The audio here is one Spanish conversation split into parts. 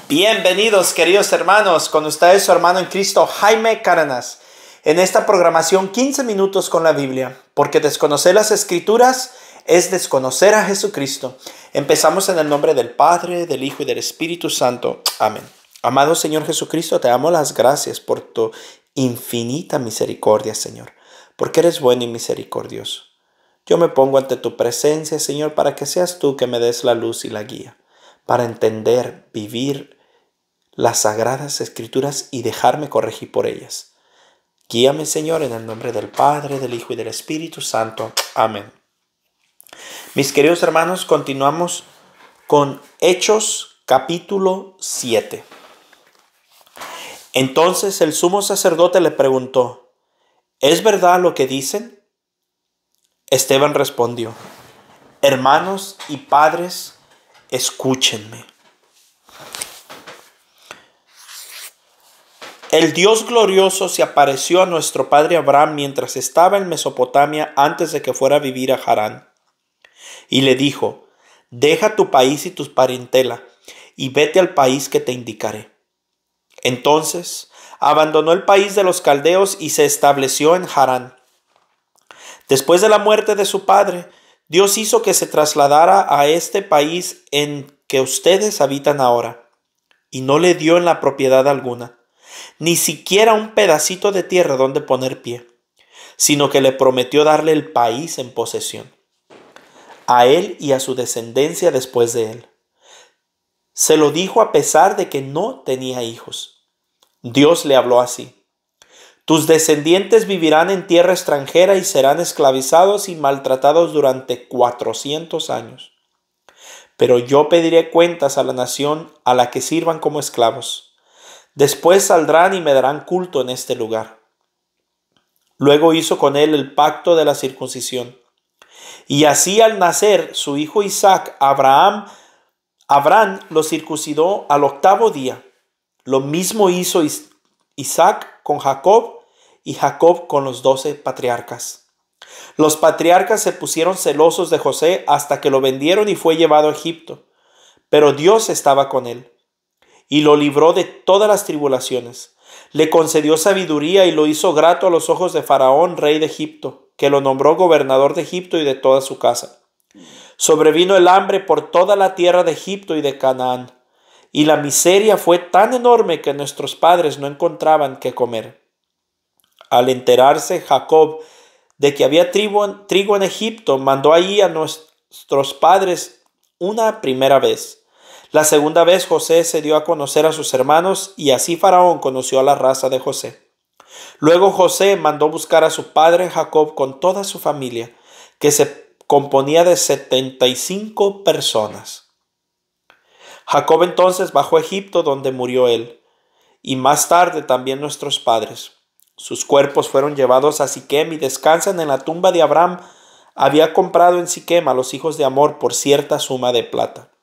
Bienvenidos, queridos hermanos, con ustedes su hermano en Cristo, Jaime Cárdenas. En esta programación 15 minutos con la Biblia, porque desconocer las Escrituras es desconocer a Jesucristo. Empezamos en el nombre del Padre, del Hijo y del Espíritu Santo. Amén. Amado Señor Jesucristo, te damos las gracias por tu infinita misericordia, Señor, porque eres bueno y misericordioso. Yo me pongo ante tu presencia, Señor, para que seas tú que me des la luz y la guía, para entender, vivir las sagradas Escrituras y dejarme corregir por ellas. Guíame, Señor, en el nombre del Padre, del Hijo y del Espíritu Santo. Amén. Mis queridos hermanos, continuamos con Hechos capítulo 7. Entonces el sumo sacerdote le preguntó: ¿es verdad lo que dicen? Esteban respondió: hermanos y padres, escúchenme. El Dios glorioso se apareció a nuestro padre Abraham mientras estaba en Mesopotamia antes de que fuera a vivir a Harán. Y le dijo: deja tu país y tu parentela y vete al país que te indicaré. Entonces abandonó el país de los caldeos y se estableció en Harán. Después de la muerte de su padre, Dios hizo que se trasladara a este país en que ustedes habitan ahora, y no le dio en la propiedad alguna, ni siquiera un pedacito de tierra donde poner pie, sino que le prometió darle el país en posesión, a él y a su descendencia después de él. Se lo dijo a pesar de que no tenía hijos. Dios le habló así: tus descendientes vivirán en tierra extranjera y serán esclavizados y maltratados durante 400 años. Pero yo pediré cuentas a la nación a la que sirvan como esclavos. Después saldrán y me darán culto en este lugar. Luego hizo con él el pacto de la circuncisión. Y así al nacer su hijo Isaac, Abraham lo circuncidó al 8º día. Lo mismo hizo Isaac con Jacob y Jacob con los 12 patriarcas. Los patriarcas se pusieron celosos de José hasta que lo vendieron y fue llevado a Egipto. Pero Dios estaba con él y lo libró de todas las tribulaciones. Le concedió sabiduría y lo hizo grato a los ojos de Faraón, rey de Egipto, que lo nombró gobernador de Egipto y de toda su casa. Sobrevino el hambre por toda la tierra de Egipto y de Canaán, y la miseria fue tan enorme que nuestros padres no encontraban qué comer. Al enterarse Jacob de que había trigo en Egipto, mandó allí a nuestros padres una primera vez. La segunda vez José se dio a conocer a sus hermanos y así Faraón conoció a la raza de José. Luego José mandó buscar a su padre Jacob con toda su familia, que se componía de 75 personas. Jacob entonces bajó a Egipto, donde murió él, y más tarde también nuestros padres. Sus cuerpos fueron llevados a Siquem y descansan en la tumba de Abraham. Había comprado en Siquem a los hijos de Amor por cierta suma de plata.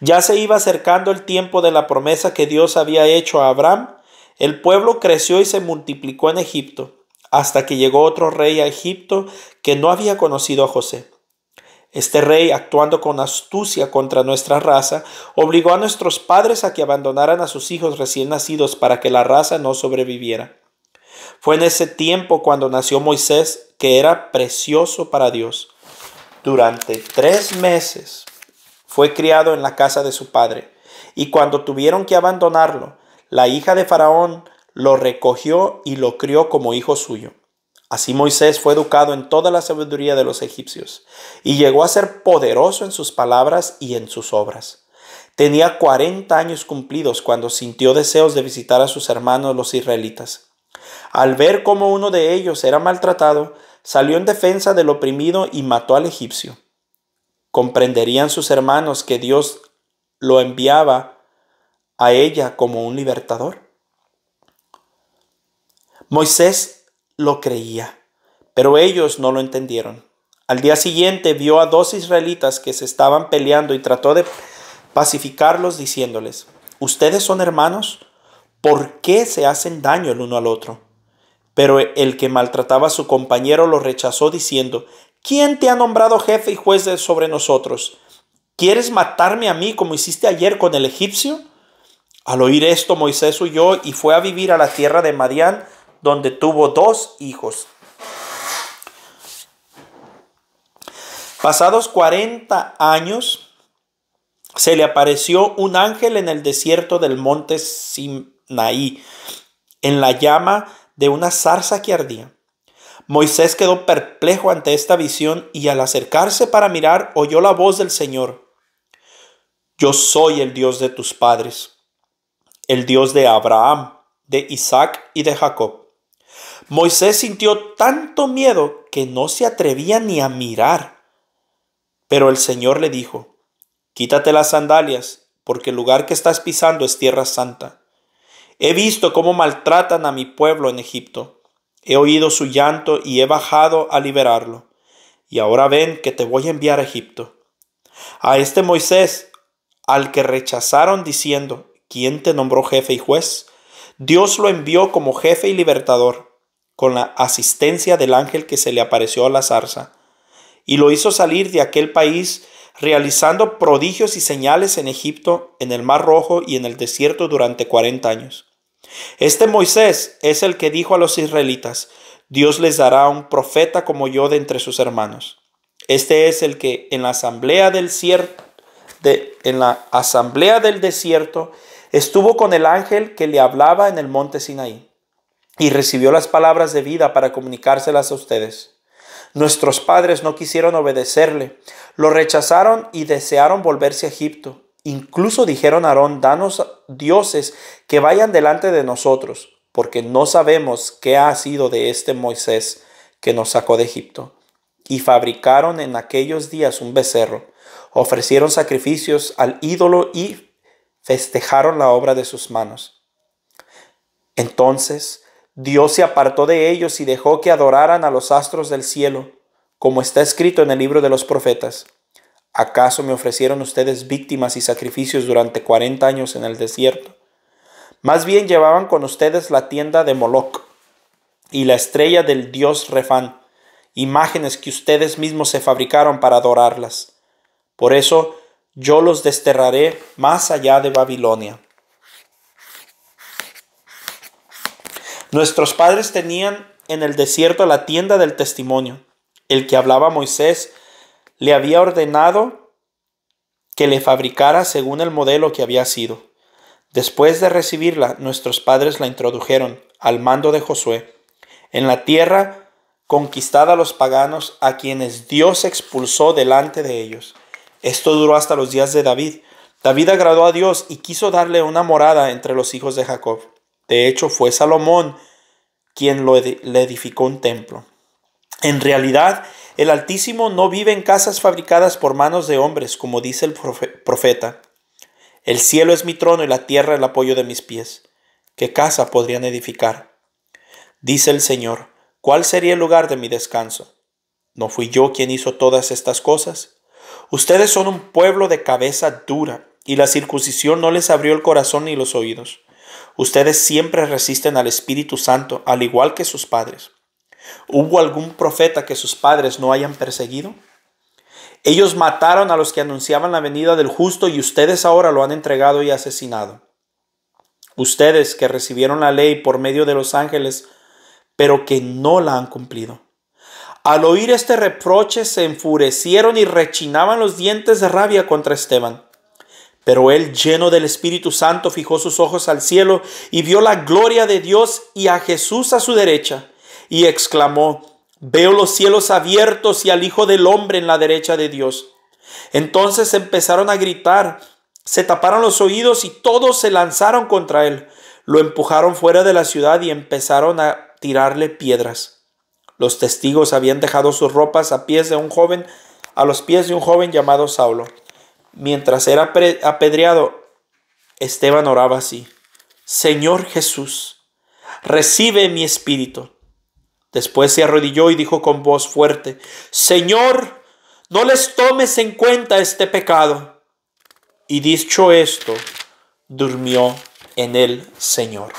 Ya se iba acercando el tiempo de la promesa que Dios había hecho a Abraham. El pueblo creció y se multiplicó en Egipto, hasta que llegó otro rey a Egipto que no había conocido a José. Este rey, actuando con astucia contra nuestra raza, obligó a nuestros padres a que abandonaran a sus hijos recién nacidos para que la raza no sobreviviera. Fue en ese tiempo cuando nació Moisés, que era precioso para Dios. Durante 3 meses fue criado en la casa de su padre, y cuando tuvieron que abandonarlo, la hija de Faraón lo recogió y lo crió como hijo suyo. Así Moisés fue educado en toda la sabiduría de los egipcios, y llegó a ser poderoso en sus palabras y en sus obras. Tenía 40 años cumplidos cuando sintió deseos de visitar a sus hermanos los israelitas. Al ver cómo uno de ellos era maltratado, salió en defensa del oprimido y mató al egipcio. ¿Comprenderían sus hermanos que Dios lo enviaba a ella como un libertador? Moisés lo creía, pero ellos no lo entendieron. Al día siguiente vio a 2 israelitas que se estaban peleando y trató de pacificarlos diciéndoles: ¿ustedes son hermanos? ¿Por qué se hacen daño el uno al otro? Pero el que maltrataba a su compañero lo rechazó diciendo: ¿quién te ha nombrado jefe y juez sobre nosotros? ¿Quieres matarme a mí como hiciste ayer con el egipcio? Al oír esto, Moisés huyó y fue a vivir a la tierra de Madián, donde tuvo 2 hijos. Pasados 40 años, se le apareció un ángel en el desierto del monte Sinaí, en la llama de una zarza que ardía. Moisés quedó perplejo ante esta visión y al acercarse para mirar, oyó la voz del Señor. Yo soy el Dios de tus padres, el Dios de Abraham, de Isaac y de Jacob. Moisés sintió tanto miedo que no se atrevía ni a mirar. Pero el Señor le dijo, quítate las sandalias, porque el lugar que estás pisando es tierra santa. He visto cómo maltratan a mi pueblo en Egipto. He oído su llanto y he bajado a liberarlo. Y ahora ven que te voy a enviar a Egipto. A este Moisés, al que rechazaron diciendo, ¿quién te nombró jefe y juez? Dios lo envió como jefe y libertador, con la asistencia del ángel que se le apareció a la zarza. Y lo hizo salir de aquel país, realizando prodigios y señales en Egipto, en el Mar Rojo y en el desierto durante 40 años. Este Moisés es el que dijo a los israelitas, Dios les dará un profeta como yo de entre sus hermanos. Este es el que en la asamblea del desierto estuvo con el ángel que le hablaba en el monte Sinaí y recibió las palabras de vida para comunicárselas a ustedes. Nuestros padres no quisieron obedecerle, lo rechazaron y desearon volverse a Egipto. Incluso dijeron a Aarón, danos dioses que vayan delante de nosotros, porque no sabemos qué ha sido de este Moisés que nos sacó de Egipto. Y fabricaron en aquellos días un becerro, ofrecieron sacrificios al ídolo y festejaron la obra de sus manos. Entonces Dios se apartó de ellos y dejó que adoraran a los astros del cielo, como está escrito en el libro de los profetas. ¿Acaso me ofrecieron ustedes víctimas y sacrificios durante 40 años en el desierto? Más bien llevaban con ustedes la tienda de Moloc y la estrella del dios Refán, imágenes que ustedes mismos se fabricaron para adorarlas. Por eso yo los desterraré más allá de Babilonia. Nuestros padres tenían en el desierto la tienda del testimonio. El que hablaba a Moisés le había ordenado que le fabricara según el modelo que había sido. Después de recibirla, nuestros padres la introdujeron al mando de Josué en la tierra conquistada a los paganos, a quienes Dios expulsó delante de ellos. Esto duró hasta los días de David. David agradó a Dios y quiso darle una morada entre los hijos de Jacob. De hecho, fue Salomón quien le edificó un templo. En realidad, el Altísimo no vive en casas fabricadas por manos de hombres, como dice el profeta. El cielo es mi trono y la tierra el apoyo de mis pies. ¿Qué casa podrían edificar? Dice el Señor, ¿cuál sería el lugar de mi descanso? ¿No fui yo quien hizo todas estas cosas? Ustedes son un pueblo de cabeza dura, y la circuncisión no les abrió el corazón ni los oídos. Ustedes siempre resisten al Espíritu Santo, al igual que sus padres. ¿Hubo algún profeta que sus padres no hayan perseguido? Ellos mataron a los que anunciaban la venida del justo y ustedes ahora lo han entregado y asesinado. Ustedes que recibieron la ley por medio de los ángeles, pero que no la han cumplido. Al oír este reproche se enfurecieron y rechinaban los dientes de rabia contra Esteban. Pero él, lleno del Espíritu Santo, fijó sus ojos al cielo y vio la gloria de Dios y a Jesús a su derecha, y exclamó, veo los cielos abiertos y al Hijo del Hombre en la derecha de Dios. Entonces empezaron a gritar, se taparon los oídos y todos se lanzaron contra él. Lo empujaron fuera de la ciudad y empezaron a tirarle piedras. Los testigos habían dejado sus ropas a los pies de un joven llamado Saulo. Mientras era apedreado, Esteban oraba así: Señor Jesús, recibe mi espíritu. Después se arrodilló y dijo con voz fuerte: Señor, no les tomes en cuenta este pecado. Y dicho esto, durmió en el Señor.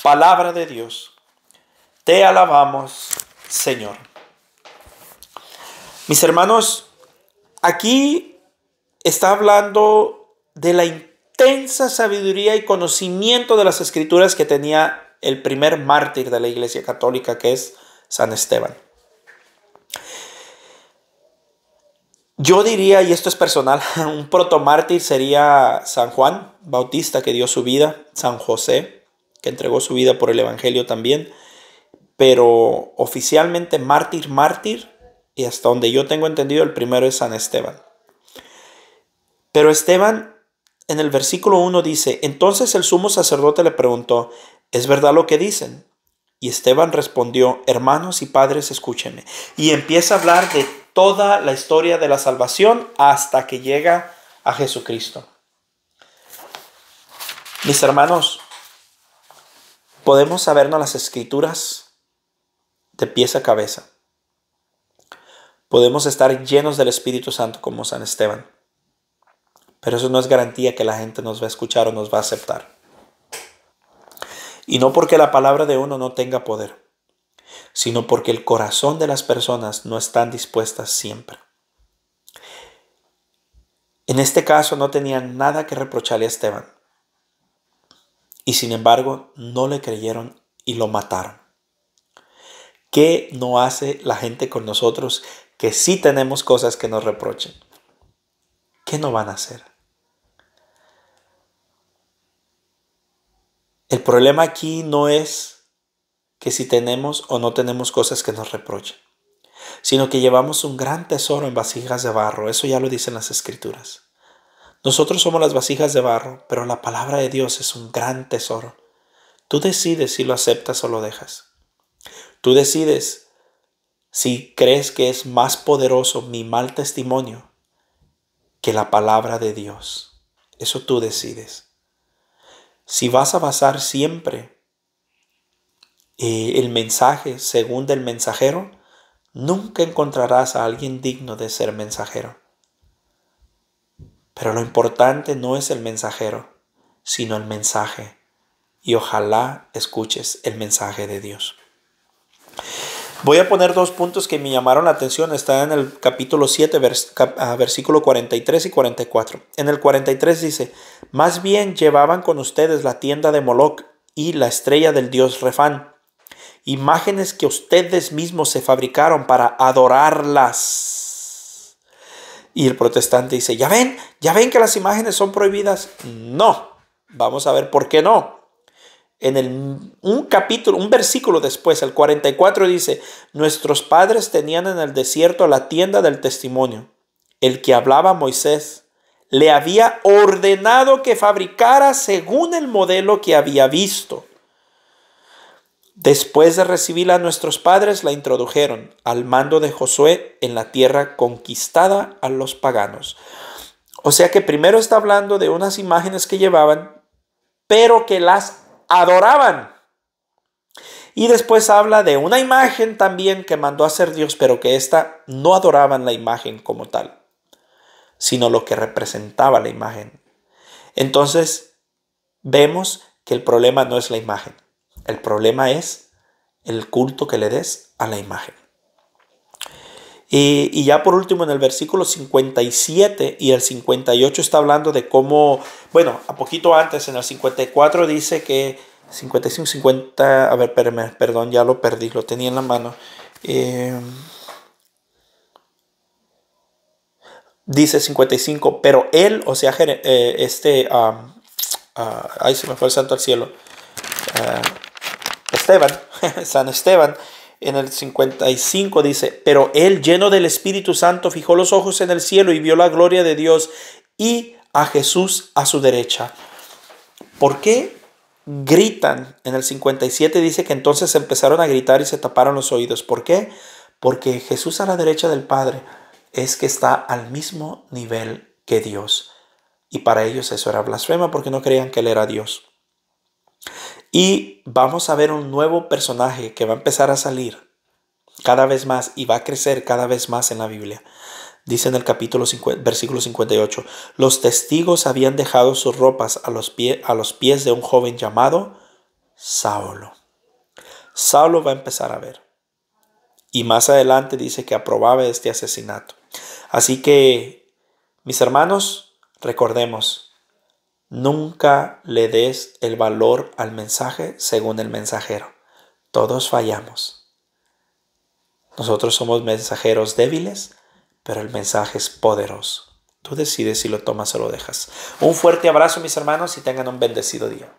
Palabra de Dios. Te alabamos, Señor. Mis hermanos, aquí está hablando de la importancia intensa sabiduría y conocimiento de las Escrituras que tenía el primer mártir de la Iglesia Católica, que es San Esteban. Yo diría, y esto es personal, un protomártir sería San Juan Bautista, que dio su vida, San José, que entregó su vida por el Evangelio también, pero oficialmente mártir, y hasta donde yo tengo entendido, el primero es San Esteban. Pero Esteban, en el versículo 1 dice, entonces el sumo sacerdote le preguntó, ¿es verdad lo que dicen? Y Esteban respondió, hermanos y padres, escúchenme. Y empieza a hablar de toda la historia de la salvación hasta que llega a Jesucristo. Mis hermanos, podemos sabernos las Escrituras de pies a cabeza. Podemos estar llenos del Espíritu Santo como San Esteban. Pero eso no es garantía que la gente nos va a escuchar o nos va a aceptar. Y no porque la palabra de uno no tenga poder, sino porque el corazón de las personas no están dispuestas siempre. En este caso no tenían nada que reprocharle a Esteban. Y sin embargo no le creyeron y lo mataron. ¿Qué no hace la gente con nosotros que sí tenemos cosas que nos reprochen? ¿Qué no van a hacer? El problema aquí no es que si tenemos o no tenemos cosas que nos reprochen, sino que llevamos un gran tesoro en vasijas de barro. Eso ya lo dicen las Escrituras. Nosotros somos las vasijas de barro, pero la palabra de Dios es un gran tesoro. Tú decides si lo aceptas o lo dejas. Tú decides si crees que es más poderoso mi mal testimonio que la palabra de Dios. Eso tú decides. Si vas a basar siempre el mensaje según del mensajero, nunca encontrarás a alguien digno de ser mensajero. Pero lo importante no es el mensajero, sino el mensaje. Y ojalá escuches el mensaje de Dios. Voy a poner 2 puntos que me llamaron la atención. Está en el capítulo 7, versículo 43 y 44. En el 43 dice, más bien llevaban con ustedes la tienda de Moloc y la estrella del dios Refán, imágenes que ustedes mismos se fabricaron para adorarlas. Y el protestante dice, ¿ya ven que las imágenes son prohibidas? No, vamos a ver por qué no. Un versículo después, el 44 dice, nuestros padres tenían en el desierto la tienda del testimonio. El que hablaba a Moisés le había ordenado que fabricara según el modelo que había visto. Después de recibirla a nuestros padres, la introdujeron al mando de Josué en la tierra conquistada a los paganos. O sea que primero está hablando de unas imágenes que llevaban, pero que las adoraban. Y después habla de una imagen también que mandó a hacer Dios, pero que ésta no adoraban la imagen como tal, sino lo que representaba la imagen. Entonces, vemos que el problema no es la imagen. El problema es el culto que le des a la imagen. Y ya por último, en el versículo 57 y el 58 está hablando de cómo, bueno, a poquito antes, en el 54 dice que 55, 50, a ver, perdón, ya lo perdí, lo tenía en la mano. Dice 55, pero él, o sea, ay, se me fue el santo al cielo. Esteban, San Esteban, en el 55 dice, pero él, lleno del Espíritu Santo, fijó los ojos en el cielo y vio la gloria de Dios y a Jesús a su derecha. ¿Por qué gritan? En el 57 dice que entonces empezaron a gritar y se taparon los oídos. ¿Por qué? Porque Jesús a la derecha del Padre es que está al mismo nivel que Dios. Y para ellos eso era blasfema porque no creían que Él era Dios. Y vamos a ver un nuevo personaje que va a empezar a salir cada vez más y va a crecer cada vez más en la Biblia. Dice en el capítulo 50, versículo 58, los testigos habían dejado sus ropas a los pies de un joven llamado Saulo. Saulo va a empezar a ver. Y más adelante dice que aprobaba este asesinato. Así que, mis hermanos, recordemos, Nunca le des el valor al mensaje según el mensajero. Todos fallamos. Nosotros somos mensajeros débiles, pero el mensaje es poderoso. Tú decides si lo tomas o lo dejas. Un fuerte abrazo, mis hermanos, y tengan un bendecido día.